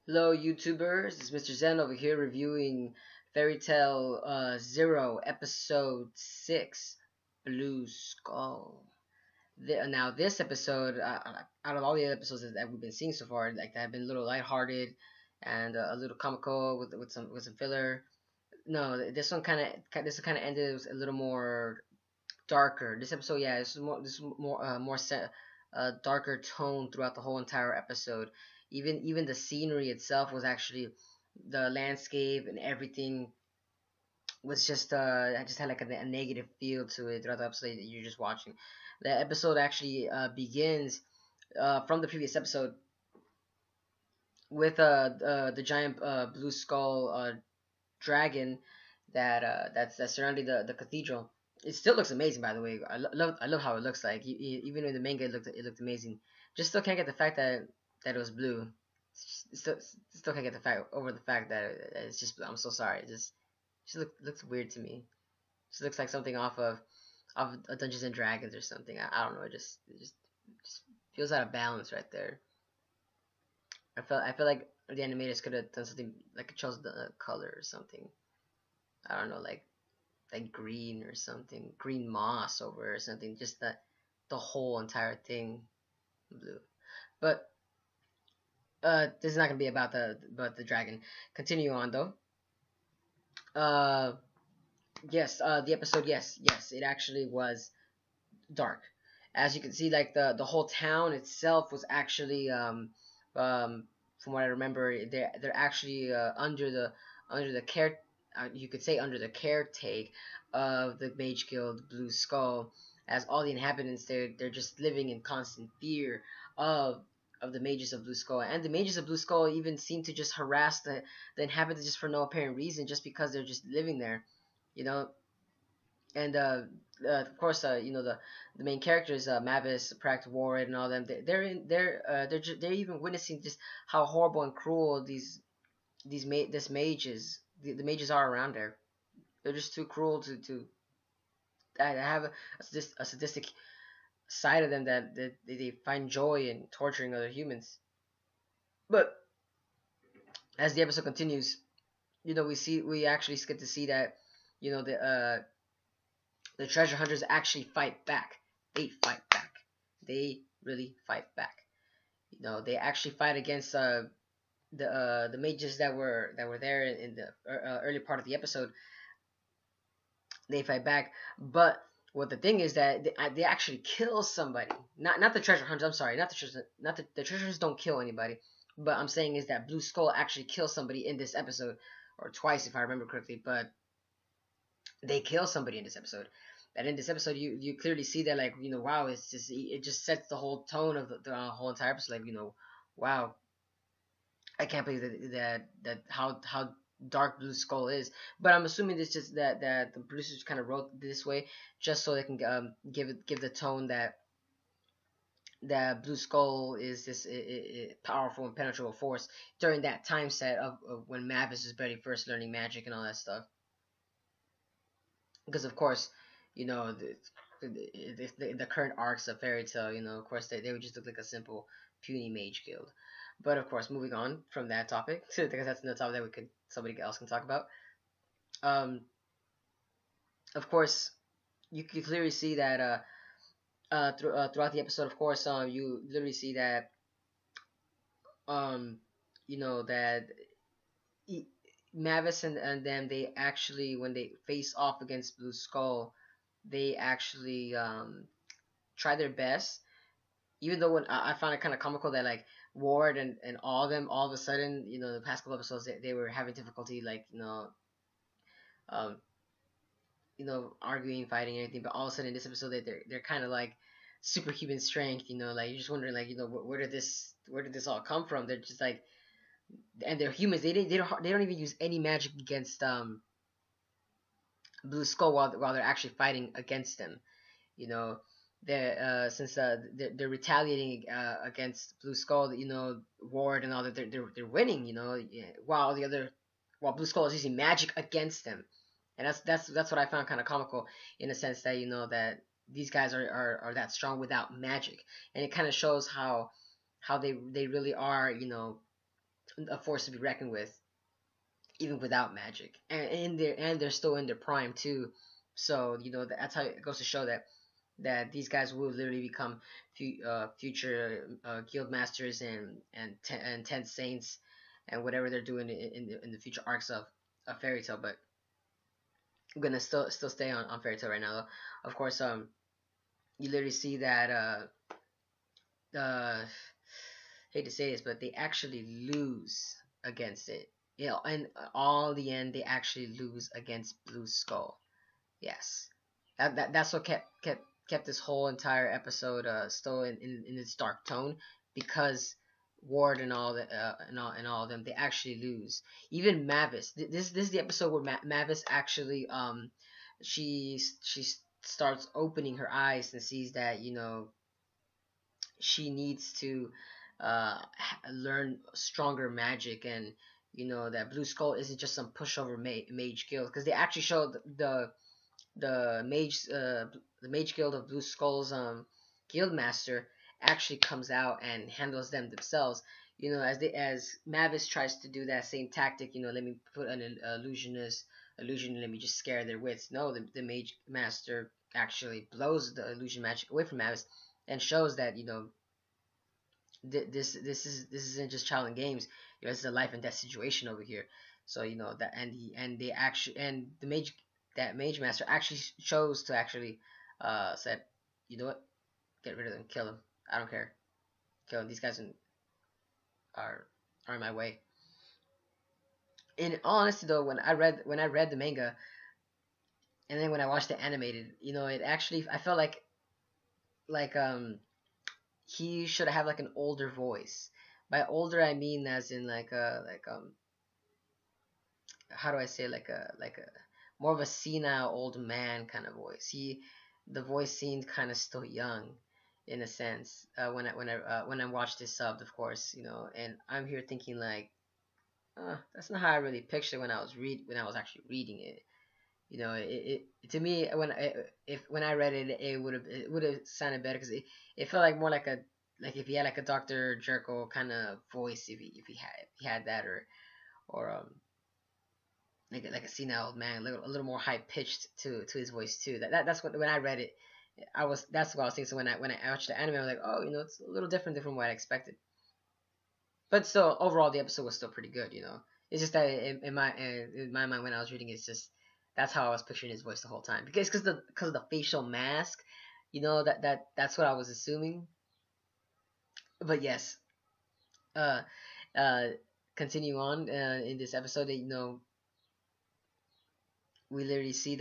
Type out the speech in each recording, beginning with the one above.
Hello, YouTubers. It's Mr. Zen over here reviewing Fairy Tale Zero, Episode 6, Blue Skull. Now, this episode, out of all the episodes that we've been seeing so far, like that have been a little lighthearted and a little comical with some filler. No, this one kind of ended a little more darker. This episode, yeah, this is more darker tone throughout the whole entire episode. Even the scenery itself was actually the landscape and everything was just I just had like a negative feel to it throughout the episode that you're just watching. The episode actually begins from the previous episode with the giant blue skull dragon that's surrounding the cathedral. It still looks amazing, by the way. I love how it looks like. Even in the manga, it looked amazing. Just still can't get the fact that it was blue. Still can't get the fact over the fact that it's just blue. I'm so sorry. It just looks weird to me. It just looks like something off of Dungeons and Dragons or something. I don't know. It just feels out of balance right there. I feel like the animators could have done something like chose the color or something. I don't know, like green or something, green moss over or something. Just the whole entire thing blue. But this is not gonna be about the dragon. Continue on though. Uh, yes. The episode. Yes. It actually was dark. As you can see, like the whole town itself was actually from what I remember, they're actually under the care, you could say under the caretake of the Mage Guild Blue Skull, as all the inhabitants they're just living in constant fear of of the mages of Blue Skull, and the mages of Blue Skull even seem to just harass the inhabitants just for no apparent reason, just because they're just living there, you know. And of course, the main characters, Mavis, Pract, Warren, and all them. They're even witnessing just how horrible and cruel this mages the mages are around there. They're just too cruel to have a sadistic side of them that they find joy in torturing other humans. But as the episode continues, we actually get to see that the treasure hunters actually fight back. They fight back. They really fight back. They actually fight against the mages that were there in the early part of the episode. They fight back, but what the thing is that they actually kill somebody. Not the treasure hunters. I'm sorry, not the treasure. Not the treasure hunters don't kill anybody. But I'm saying is that Blue Skull actually kills somebody in this episode, or twice if I remember correctly. But they kill somebody in this episode. And in this episode, you clearly see that, like, wow, it just sets the whole tone of the whole entire episode. Like, wow, I can't believe that how dark Blue Skull is. But I'm assuming this just that the producers kind of wrote this way just so they can give the tone that Blue Skull is this powerful and penetrable force during that time set of when Mavis is barely first learning magic and all that stuff. Because of course, you know the current arcs of Fairy Tail, of course they would just look like a simple puny mage guild. But of course, moving on from that topic, because that's another topic that somebody else can talk about. Um, of course, you clearly see that throughout the episode. Of course, you literally see that um, that e- Mavis and them, they actually, when they face off against Blue Skull, they actually try their best. Even though when I found it kind of comical that, like, Ward and all of them, all of a sudden, the past couple episodes, they were having difficulty, like, um, arguing, fighting, anything. But all of a sudden in this episode, they're kind of like superhuman strength. Like, you're just wondering, like, where did this all come from? They're just like, and they're humans. They don't even use any magic against Blue Skull while they're actually fighting against them. You know, they're retaliating against Blue Skull. Ward and all that. They're winning. Yeah, while Blue Skull is using magic against them, and that's what I found kind of comical, in a sense that that these guys are that strong without magic, and it kind of shows how they really are a force to be reckoned with, even without magic, and they're still in their prime too. So that's how it goes to show that these guys will literally become future guild masters and 10 saints and whatever they're doing in the future arcs of Fairy Tail. But I'm gonna still stay on Fairy Tail right now, though. Of course, you literally see that hate to say this, but they actually lose against it. And all the end, they actually lose against Blue Skull. Yes, that's what kept this whole entire episode still in its dark tone, because Ward and all the and all of them, they actually lose. Even Mavis. This is the episode where Mavis actually she starts opening her eyes and sees that she needs to learn stronger magic, and that Blue Skull isn't just some pushover mage guild, because they actually showed the mage the mage guild of Blue Skull's guild master actually comes out and handles them themselves. As Mavis tries to do that same tactic, let me put an illusion, let me just scare their wits. No, the mage master actually blows the illusion magic away from Mavis and shows that this isn't just child and games. It's a life and death situation over here. So that, and they actually, and that mage master actually chose to actually said, you know what, get rid of them, kill them. I don't care, kill them. These guys are in my way. In all honesty, though, when I read the manga, and then when I watched the animated, it actually, I felt like he should have like an older voice. By older, I mean as in how do I say, like a more of a senile old man kind of voice. The voice seemed kind of still young, in a sense. When I watched this subbed, of course, and I'm here thinking like, that's not how I really pictured when I was actually reading it. To me, when I read it, it would have sounded better, because it felt like more like if he had like a Dr. Jekyll kind of voice, if he had that, or like a senile old man, a little more high pitched to his voice too. That's what, when I read it, that's what I was thinking. So when I watched the anime, I was like, oh, it's a little different from what I expected. But still, overall, the episode was still pretty good. It's just that in my mind, when I was reading it, it's just that's how I was picturing his voice the whole time, because of the facial mask. That's what I was assuming. But yes, uh, uh, continue on in this episode. We literally see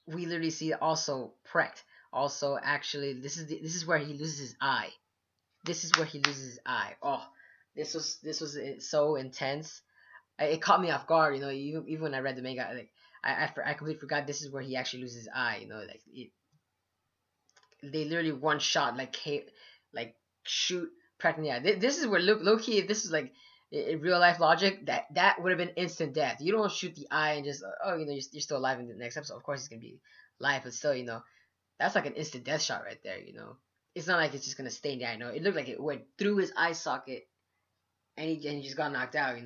we literally see also Precht. Also, actually, this is where he loses his eye. This is where he loses his eye. Oh, this was so intense. It caught me off guard. Even when I read the manga, like I completely forgot this is where he actually loses his eye. Like they literally one shot, like shoot Precht in the eye. This is where low key, if this is like in real life logic, that would have been instant death. You don't shoot the eye and just, oh, you're still alive in the next episode. Of course he's gonna be alive, but still, that's like an instant death shot right there. It's not like it's just gonna stay in the eye. It looked like it went through his eye socket, and he just got knocked out.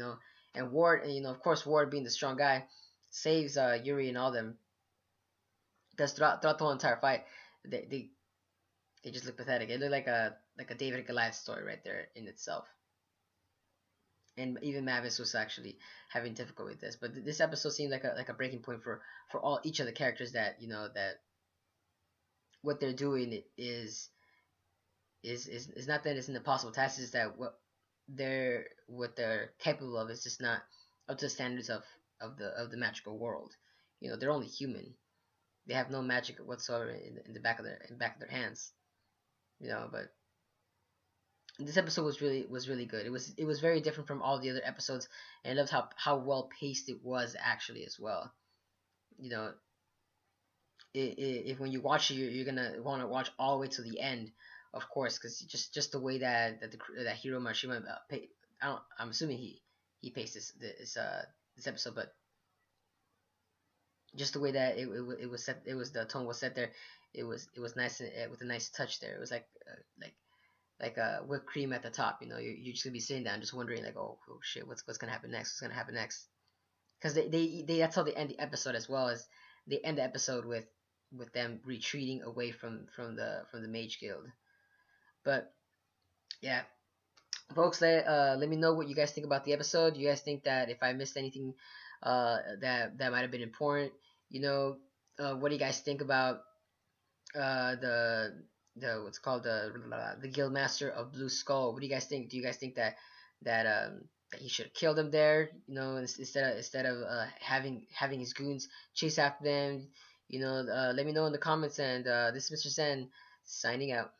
And Ward, and of course, Ward, being the strong guy, saves Yuri and all them. Because throughout the whole entire fight, they just look pathetic. It looked like a David and Goliath story right there in itself. And even Mavis was actually having difficulty with this. But this episode seemed like a breaking point for each of the characters, that that what they're doing is not that it's an impossible task. It's that what they're capable of is just not up to the standards of the magical world. They're only human. They have no magic whatsoever in the back of their hands. But this episode was really good. It was very different from all the other episodes, and I loved how well paced it was actually as well. You know, if when you watch it, you're gonna want to watch all the way to the end, of course, because just the way that Hiro Mashima I'm assuming he paced this episode, but just the way that it was set, the tone was set there. It was nice, with a nice touch there. It was like like whipped cream at the top. You know, you're just gonna be sitting down just wondering like, oh shit, what's gonna happen next? What's gonna happen next? Because they that's how they end the episode as well, as they end the episode with them retreating away from the Mage Guild. But yeah, folks, let me know what you guys think about the episode. You guys think that if I missed anything that might have been important? You know, what do you guys think about the what's called the guild master of Blue Skull? What do you guys think? Do you guys think that he should have killed him there? You know, instead of having his goons chase after them. You know, let me know in the comments. And this is Mr. Zen signing out.